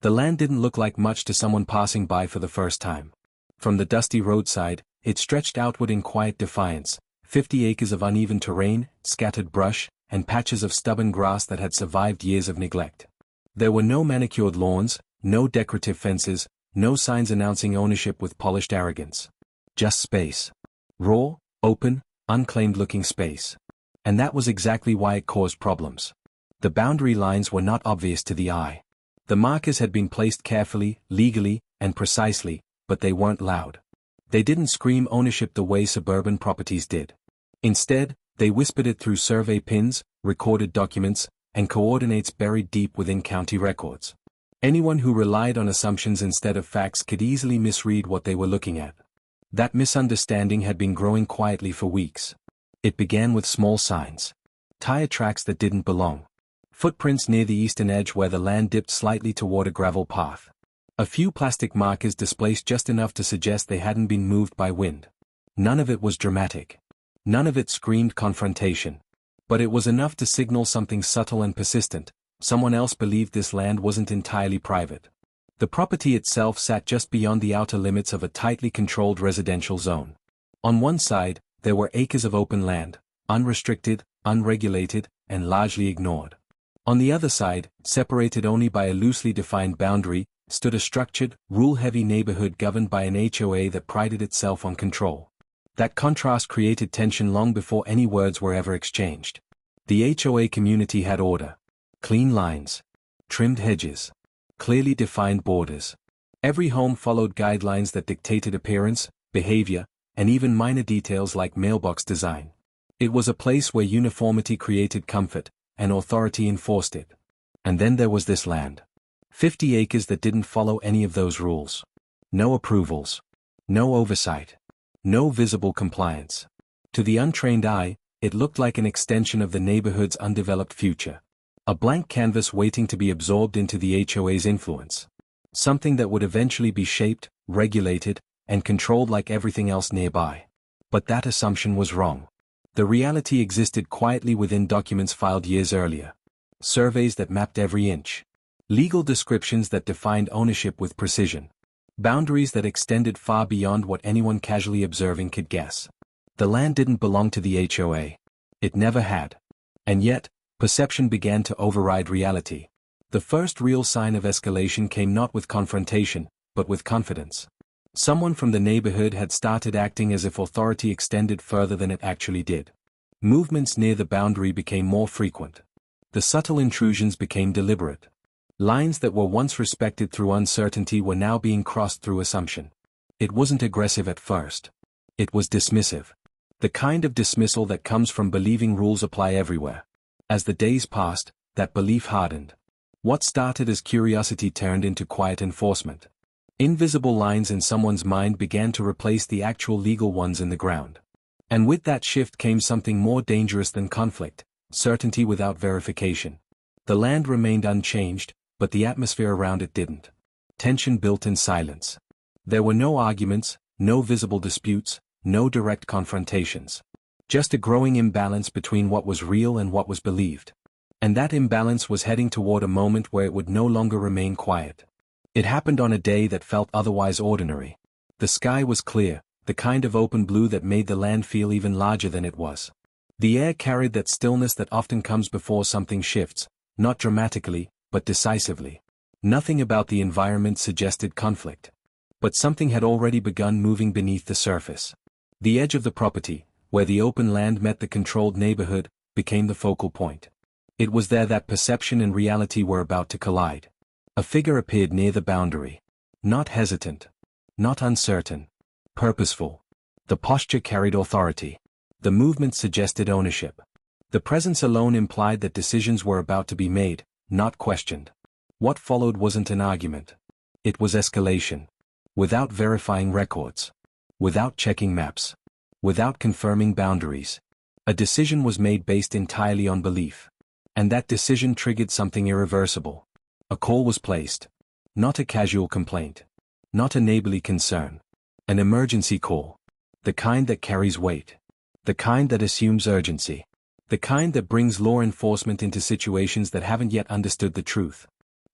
The land didn't look like much to someone passing by for the first time. From the dusty roadside, it stretched outward in quiet defiance, 50 acres of uneven terrain, scattered brush, and patches of stubborn grass that had survived years of neglect. There were no manicured lawns, no decorative fences, no signs announcing ownership with polished arrogance. Just space. Raw, open, unclaimed-looking space. And that was exactly why it caused problems. The boundary lines were not obvious to the eye. The markers had been placed carefully, legally, and precisely, but they weren't loud. They didn't scream ownership the way suburban properties did. Instead, they whispered it through survey pins, recorded documents, and coordinates buried deep within county records. Anyone who relied on assumptions instead of facts could easily misread what they were looking at. That misunderstanding had been growing quietly for weeks. It began with small signs. Tire tracks that didn't belong. Footprints near the eastern edge where the land dipped slightly toward a gravel path. A few plastic markers displaced just enough to suggest they hadn't been moved by wind. None of it was dramatic. None of it screamed confrontation. But it was enough to signal something subtle and persistent. Someone else believed this land wasn't entirely private. The property itself sat just beyond the outer limits of a tightly controlled residential zone. On one side, there were acres of open land, unrestricted, unregulated, and largely ignored. On the other side, separated only by a loosely defined boundary, stood a structured, rule-heavy neighborhood governed by an HOA that prided itself on control. That contrast created tension long before any words were ever exchanged. The HOA community had order. Clean lines. Trimmed hedges. Clearly defined borders. Every home followed guidelines that dictated appearance, behavior, and even minor details like mailbox design. It was a place where uniformity created comfort, and authority enforced it. And then there was this land. 50 acres that didn't follow any of those rules. No approvals. No oversight. No visible compliance. To the untrained eye, it looked like an extension of the neighborhood's undeveloped future. A blank canvas waiting to be absorbed into the HOA's influence. Something that would eventually be shaped, regulated, and controlled like everything else nearby. But that assumption was wrong. The reality existed quietly within documents filed years earlier. Surveys that mapped every inch. Legal descriptions that defined ownership with precision. Boundaries that extended far beyond what anyone casually observing could guess. The land didn't belong to the HOA. It never had. And yet, perception began to override reality. The first real sign of escalation came not with confrontation, but with confidence. Someone from the neighborhood had started acting as if authority extended further than it actually did. Movements near the boundary became more frequent. The subtle intrusions became deliberate. Lines that were once respected through uncertainty were now being crossed through assumption. It wasn't aggressive at first. It was dismissive. The kind of dismissal that comes from believing rules apply everywhere. As the days passed, that belief hardened. What started as curiosity turned into quiet enforcement. Invisible lines in someone's mind began to replace the actual legal ones in the ground. And with that shift came something more dangerous than conflict, certainty without verification. The land remained unchanged, but the atmosphere around it didn't. Tension built in silence. There were no arguments, no visible disputes, no direct confrontations. Just a growing imbalance between what was real and what was believed. And that imbalance was heading toward a moment where it would no longer remain quiet. It happened on a day that felt otherwise ordinary. The sky was clear, the kind of open blue that made the land feel even larger than it was. The air carried that stillness that often comes before something shifts, not dramatically, but decisively. Nothing about the environment suggested conflict. But something had already begun moving beneath the surface. The edge of the property, where the open land met the controlled neighborhood, became the focal point. It was there that perception and reality were about to collide. A figure appeared near the boundary. Not hesitant. Not uncertain. Purposeful. The posture carried authority. The movement suggested ownership. The presence alone implied that decisions were about to be made, not questioned. What followed wasn't an argument. It was escalation. Without verifying records. Without checking maps. Without confirming boundaries. A decision was made based entirely on belief. And that decision triggered something irreversible. A call was placed. Not a casual complaint. Not a neighborly concern. An emergency call. The kind that carries weight. The kind that assumes urgency. The kind that brings law enforcement into situations that haven't yet understood the truth.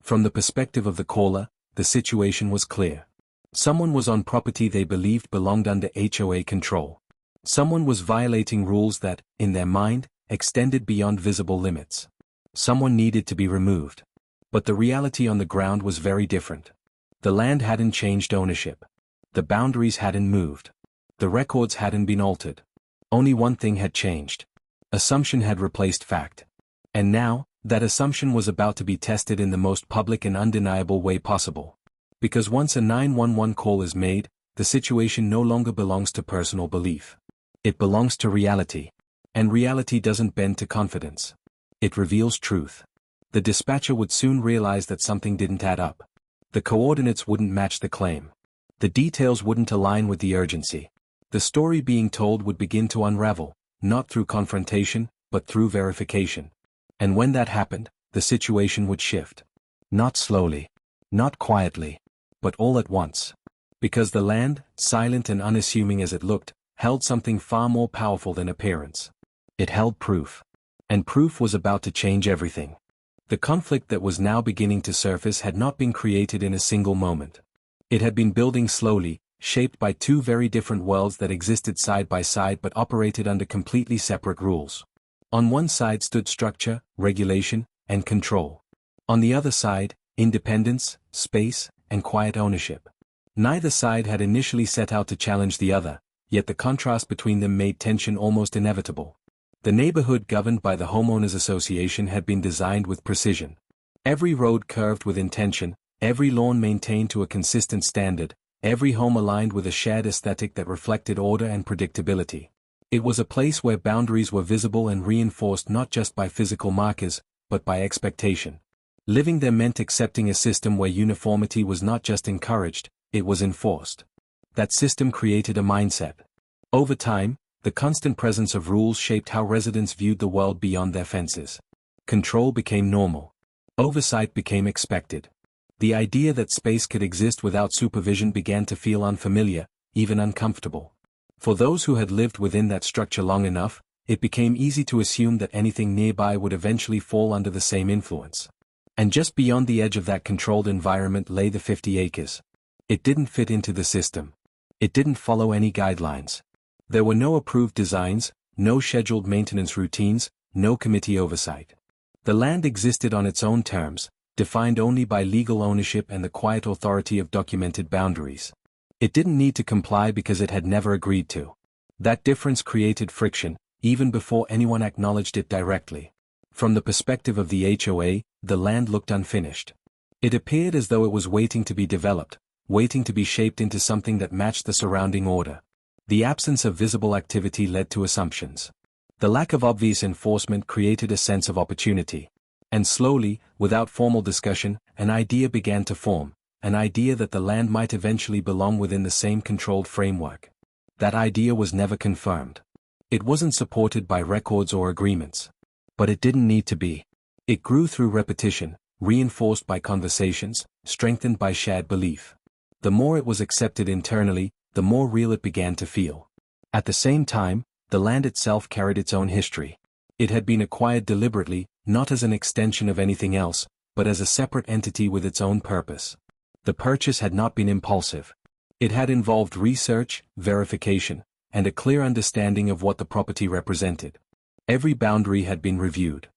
From the perspective of the caller, the situation was clear. Someone was on property they believed belonged under HOA control. Someone was violating rules that, in their mind, extended beyond visible limits. Someone needed to be removed. But the reality on the ground was very different. The land hadn't changed ownership. The boundaries hadn't moved. The records hadn't been altered. Only one thing had changed. Assumption had replaced fact. And now, that assumption was about to be tested in the most public and undeniable way possible. Because once a 911 call is made, the situation no longer belongs to personal belief. It belongs to reality. And reality doesn't bend to confidence. It reveals truth. The dispatcher would soon realize that something didn't add up. The coordinates wouldn't match the claim. The details wouldn't align with the urgency. The story being told would begin to unravel, not through confrontation, but through verification. And when that happened, the situation would shift. Not slowly. Not quietly. But all at once. Because the land, silent and unassuming as it looked, held something far more powerful than appearance. It held proof. And proof was about to change everything. The conflict that was now beginning to surface had not been created in a single moment. It had been building slowly, shaped by two very different worlds that existed side by side but operated under completely separate rules. On one side stood structure, regulation, and control. On the other side, independence, space, and quiet ownership. Neither side had initially set out to challenge the other, yet the contrast between them made tension almost inevitable. The neighborhood governed by the Homeowners Association had been designed with precision. Every road curved with intention, every lawn maintained to a consistent standard, every home aligned with a shared aesthetic that reflected order and predictability. It was a place where boundaries were visible and reinforced not just by physical markers, but by expectation. Living there meant accepting a system where uniformity was not just encouraged, it was enforced. That system created a mindset. Over time, the constant presence of rules shaped how residents viewed the world beyond their fences. Control became normal. Oversight became expected. The idea that space could exist without supervision began to feel unfamiliar, even uncomfortable. For those who had lived within that structure long enough, it became easy to assume that anything nearby would eventually fall under the same influence. And just beyond the edge of that controlled environment lay the 50 acres. It didn't fit into the system. It didn't follow any guidelines. There were no approved designs, no scheduled maintenance routines, no committee oversight. The land existed on its own terms, defined only by legal ownership and the quiet authority of documented boundaries. It didn't need to comply because it had never agreed to. That difference created friction, even before anyone acknowledged it directly. From the perspective of the HOA, the land looked unfinished. It appeared as though it was waiting to be developed, waiting to be shaped into something that matched the surrounding order. The absence of visible activity led to assumptions. The lack of obvious enforcement created a sense of opportunity. And slowly, without formal discussion, an idea began to form, an idea that the land might eventually belong within the same controlled framework. That idea was never confirmed. It wasn't supported by records or agreements. But it didn't need to be. It grew through repetition, reinforced by conversations, strengthened by shared belief. The more it was accepted internally, the more real it began to feel. At the same time, the land itself carried its own history. It had been acquired deliberately, not as an extension of anything else, but as a separate entity with its own purpose. The purchase had not been impulsive. It had involved research, verification, and a clear understanding of what the property represented. Every boundary had been reviewed.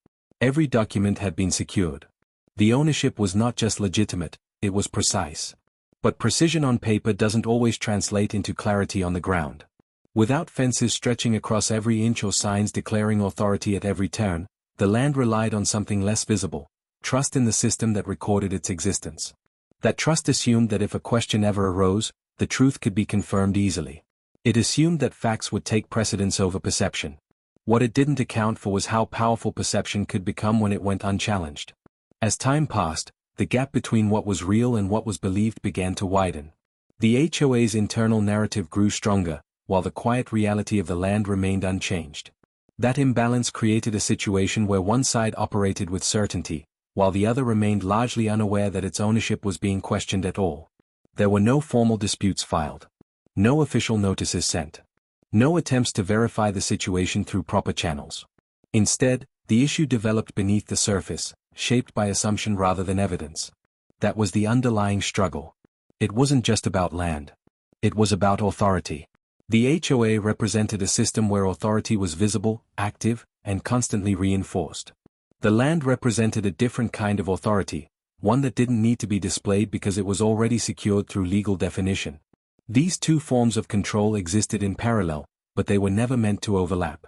Every document had been secured. The ownership was not just legitimate, it was precise. But precision on paper doesn't always translate into clarity on the ground. Without fences stretching across every inch or signs declaring authority at every turn, the land relied on something less visible, trust in the system that recorded its existence. That trust assumed that if a question ever arose, the truth could be confirmed easily. It assumed that facts would take precedence over perception. What it didn't account for was how powerful perception could become when it went unchallenged. As time passed, the gap between what was real and what was believed began to widen. The HOA's internal narrative grew stronger, while the quiet reality of the land remained unchanged. That imbalance created a situation where one side operated with certainty, while the other remained largely unaware that its ownership was being questioned at all. There were no formal disputes filed. No official notices sent. No attempts to verify the situation through proper channels. Instead, the issue developed beneath the surface, shaped by assumption rather than evidence. That was the underlying struggle. It wasn't just about land. It was about authority. The HOA represented a system where authority was visible, active, and constantly reinforced. The land represented a different kind of authority, one that didn't need to be displayed because it was already secured through legal definition. These two forms of control existed in parallel, but they were never meant to overlap.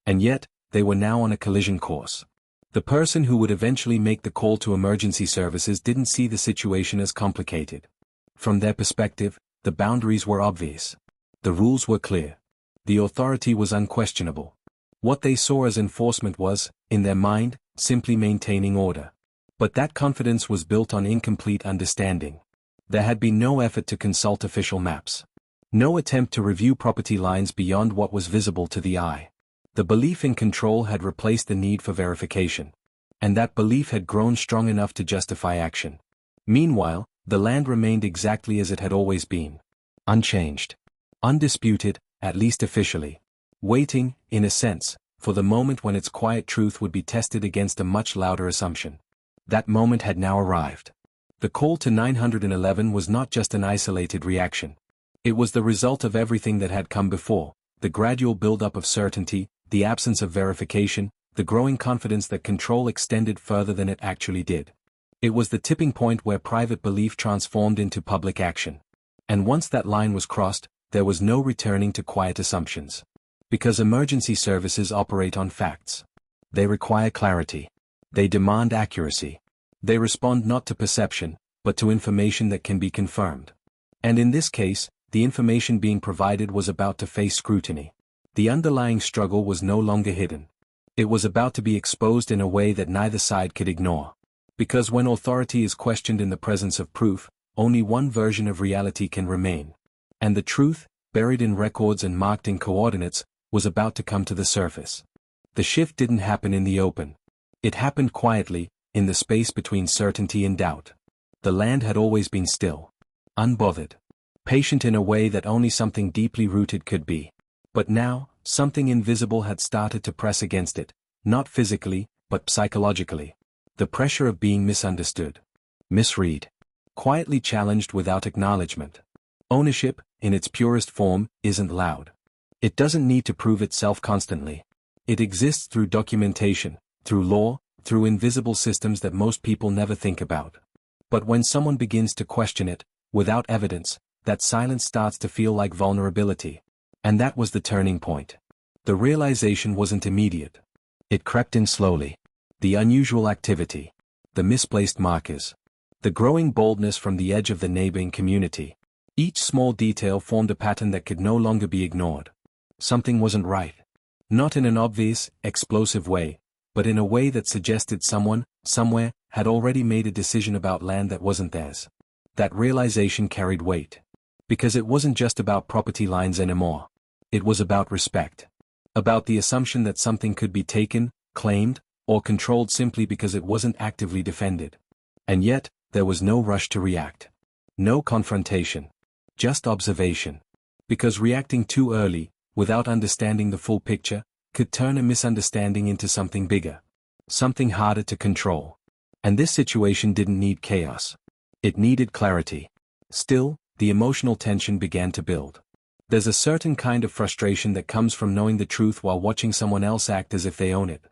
And yet, they were now on a collision course. The person who would eventually make the call to emergency services didn't see the situation as complicated. From their perspective, the boundaries were obvious. The rules were clear. The authority was unquestionable. What they saw as enforcement was, in their mind, simply maintaining order. But that confidence was built on incomplete understanding. There had been no effort to consult official maps. No attempt to review property lines beyond what was visible to the eye. The belief in control had replaced the need for verification. And that belief had grown strong enough to justify action. Meanwhile, the land remained exactly as it had always been. Unchanged. Undisputed, at least officially. Waiting, in a sense, for the moment when its quiet truth would be tested against a much louder assumption. That moment had now arrived. The call to 911 was not just an isolated reaction. It was the result of everything that had come before, the gradual buildup of certainty, the absence of verification, the growing confidence that control extended further than it actually did. It was the tipping point where private belief transformed into public action. And once that line was crossed, there was no returning to quiet assumptions. Because emergency services operate on facts. They require clarity. They demand accuracy. They respond not to perception, but to information that can be confirmed. And in this case, the information being provided was about to face scrutiny. The underlying struggle was no longer hidden. It was about to be exposed in a way that neither side could ignore. Because when authority is questioned in the presence of proof, only one version of reality can remain. And the truth, buried in records and marked in coordinates, was about to come to the surface. The shift didn't happen in the open. It happened quietly, in the space between certainty and doubt. The land had always been still. Unbothered. Patient in a way that only something deeply rooted could be. But now, something invisible had started to press against it, not physically, but psychologically. The pressure of being misunderstood. Misread. Quietly challenged without acknowledgement. Ownership, in its purest form, isn't loud. It doesn't need to prove itself constantly. It exists through documentation, through law, through invisible systems that most people never think about. But when someone begins to question it, without evidence, that silence starts to feel like vulnerability. And that was the turning point. The realization wasn't immediate. It crept in slowly. The unusual activity. The misplaced markers. The growing boldness from the edge of the neighboring community. Each small detail formed a pattern that could no longer be ignored. Something wasn't right. Not in an obvious, explosive way, but in a way that suggested someone, somewhere, had already made a decision about land that wasn't theirs. That realization carried weight. Because it wasn't just about property lines anymore. It was about respect. About the assumption that something could be taken, claimed, or controlled simply because it wasn't actively defended. And yet, there was no rush to react. No confrontation. Just observation. Because reacting too early, without understanding the full picture, could turn a misunderstanding into something bigger. Something harder to control. And this situation didn't need chaos. It needed clarity. Still, the emotional tension began to build. There's a certain kind of frustration that comes from knowing the truth while watching someone else act as if they own it.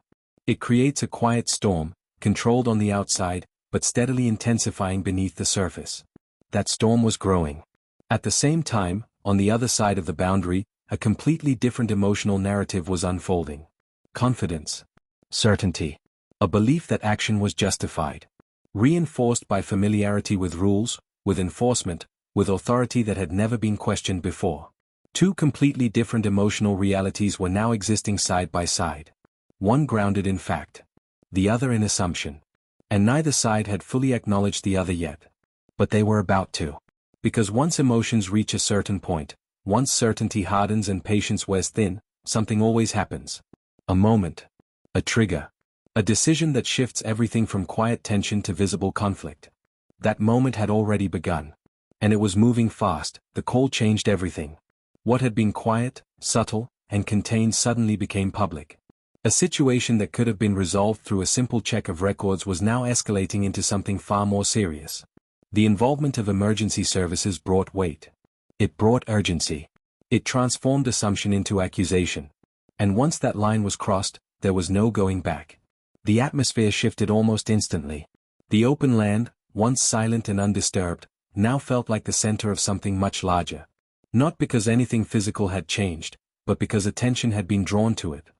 It creates a quiet storm, controlled on the outside, but steadily intensifying beneath the surface. That storm was growing. At the same time, on the other side of the boundary, a completely different emotional narrative was unfolding. Confidence. Certainty. A belief that action was justified. Reinforced by familiarity with rules, with enforcement, with authority that had never been questioned before. Two completely different emotional realities were now existing side by side. One grounded in fact. The other in assumption. And neither side had fully acknowledged the other yet. But they were about to. Because once emotions reach a certain point, once certainty hardens and patience wears thin, something always happens. A moment. A trigger. A decision that shifts everything from quiet tension to visible conflict. That moment had already begun. And it was moving fast. The call changed everything. What had been quiet, subtle, and contained suddenly became public. A situation that could have been resolved through a simple check of records was now escalating into something far more serious. The involvement of emergency services brought weight. It brought urgency. It transformed assumption into accusation. And once that line was crossed, there was no going back. The atmosphere shifted almost instantly. The open land, once silent and undisturbed, now felt like the center of something much larger. Not because anything physical had changed, but because attention had been drawn to it.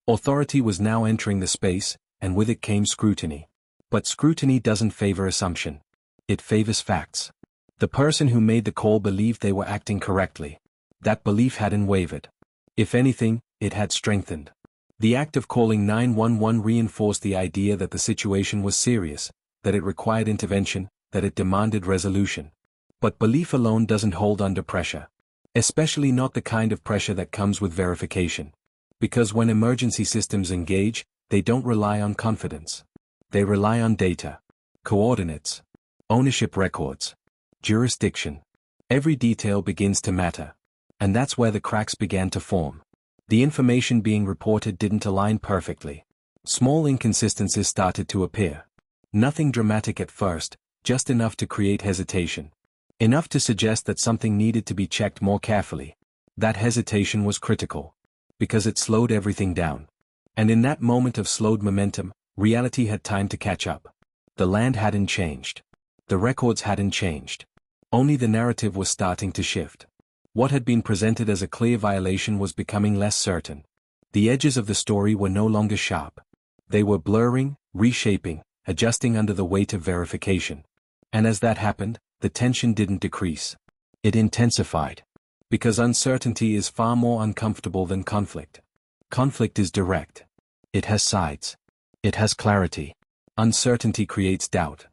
Authority was now entering the space, and with it came scrutiny. But scrutiny doesn't favor assumption. It favors facts. The person who made the call believed they were acting correctly. That belief hadn't wavered. If anything, it had strengthened. The act of calling 911 reinforced the idea that the situation was serious, that it required intervention, that it demanded resolution. But belief alone doesn't hold under pressure. Especially not the kind of pressure that comes with verification. Because when emergency systems engage, they don't rely on confidence. They rely on data, coordinates, ownership records, jurisdiction. Every detail begins to matter. And that's where the cracks began to form. The information being reported didn't align perfectly. Small inconsistencies started to appear. Nothing dramatic at first, just enough to create hesitation. Enough to suggest that something needed to be checked more carefully. That hesitation was critical. Because it slowed everything down. And in that moment of slowed momentum, reality had time to catch up. The land hadn't changed. The records hadn't changed. Only the narrative was starting to shift. What had been presented as a clear violation was becoming less certain. The edges of the story were no longer sharp. They were blurring, reshaping, adjusting under the weight of verification. And as that happened, the tension didn't decrease. It intensified. Because uncertainty is far more uncomfortable than conflict. Conflict is direct. It has sides. It has clarity. Uncertainty creates doubt.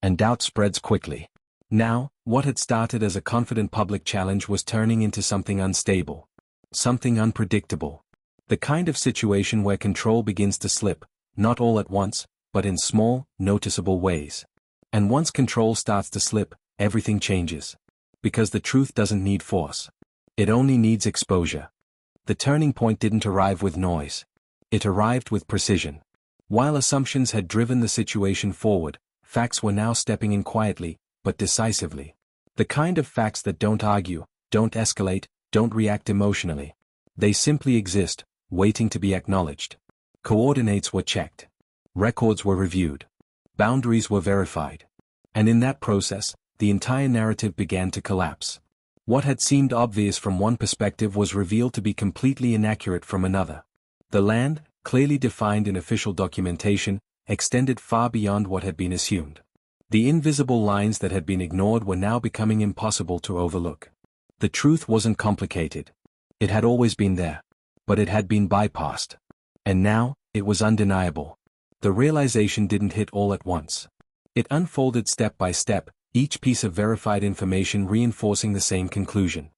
And doubt spreads quickly. Now, what had started as a confident public challenge was turning into something unstable. Something unpredictable. The kind of situation where control begins to slip, not all at once, but in small, noticeable ways. And once control starts to slip, everything changes. Because the truth doesn't need force. It only needs exposure. The turning point didn't arrive with noise. It arrived with precision. While assumptions had driven the situation forward, facts were now stepping in quietly, but decisively. The kind of facts that don't argue, don't escalate, don't react emotionally. They simply exist, waiting to be acknowledged. Coordinates were checked. Records were reviewed. Boundaries were verified. And in that process, the entire narrative began to collapse. What had seemed obvious from one perspective was revealed to be completely inaccurate from another. The land, clearly defined in official documentation, extended far beyond what had been assumed. The invisible lines that had been ignored were now becoming impossible to overlook. The truth wasn't complicated. It had always been there. But it had been bypassed. And now, it was undeniable. The realization didn't hit all at once. It unfolded step by step, each piece of verified information reinforcing the same conclusion.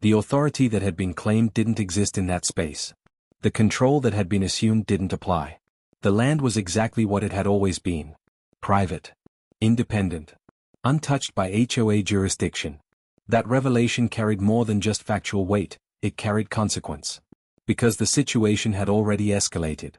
The authority that had been claimed didn't exist in that space. The control that had been assumed didn't apply. The land was exactly what it had always been. Private. Independent. Untouched by HOA jurisdiction. That revelation carried more than just factual weight, it carried consequence. Because the situation had already escalated.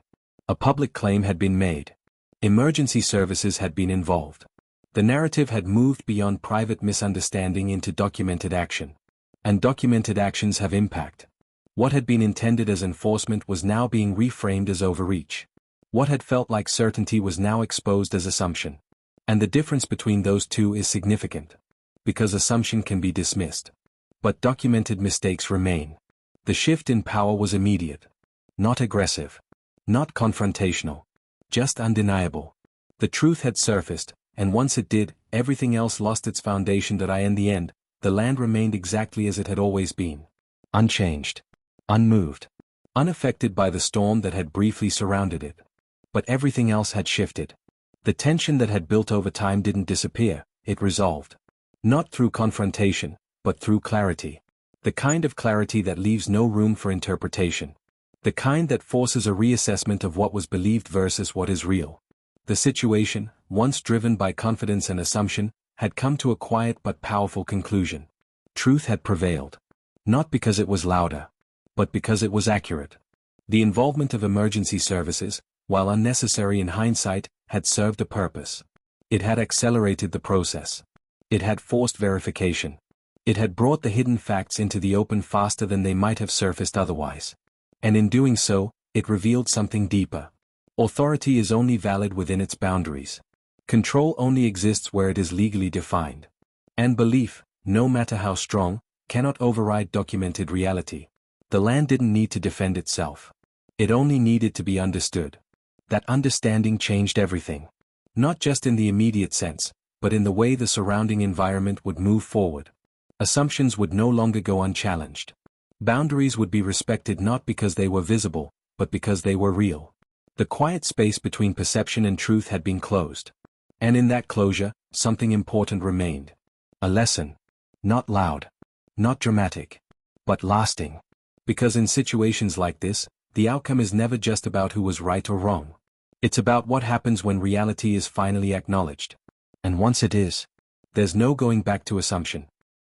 A public claim had been made. Emergency services had been involved. The narrative had moved beyond private misunderstanding into documented action. And documented actions have impact. What had been intended as enforcement was now being reframed as overreach. What had felt like certainty was now exposed as assumption. And the difference between those two is significant. Because assumption can be dismissed. But documented mistakes remain. The shift in power was immediate. Not aggressive. Not confrontational. Just undeniable. The truth had surfaced, and once it did, everything else lost its foundation. In the end, the land remained exactly as it had always been. Unchanged. Unmoved. Unaffected by the storm that had briefly surrounded it. But everything else had shifted. The tension that had built over time didn't disappear, it resolved. Not through confrontation, but through clarity. The kind of clarity that leaves no room for interpretation. The kind that forces a reassessment of what was believed versus what is real. The situation, once driven by confidence and assumption, had come to a quiet but powerful conclusion. Truth had prevailed. Not because it was louder, but because it was accurate. The involvement of emergency services, while unnecessary in hindsight, had served a purpose. It had accelerated the process. It had forced verification. It had brought the hidden facts into the open faster than they might have surfaced otherwise. And in doing so, it revealed something deeper. Authority is only valid within its boundaries. Control only exists where it is legally defined. And belief, no matter how strong, cannot override documented reality. The land didn't need to defend itself. It only needed to be understood. That understanding changed everything. Not just in the immediate sense, but in the way the surrounding environment would move forward. Assumptions would no longer go unchallenged. Boundaries would be respected not because they were visible, but because they were real. The quiet space between perception and truth had been closed. And in that closure, something important remained. A lesson. Not loud. Not dramatic. But lasting. Because in situations like this, the outcome is never just about who was right or wrong. It's about what happens when reality is finally acknowledged. And once it is, there's no going back to assumption.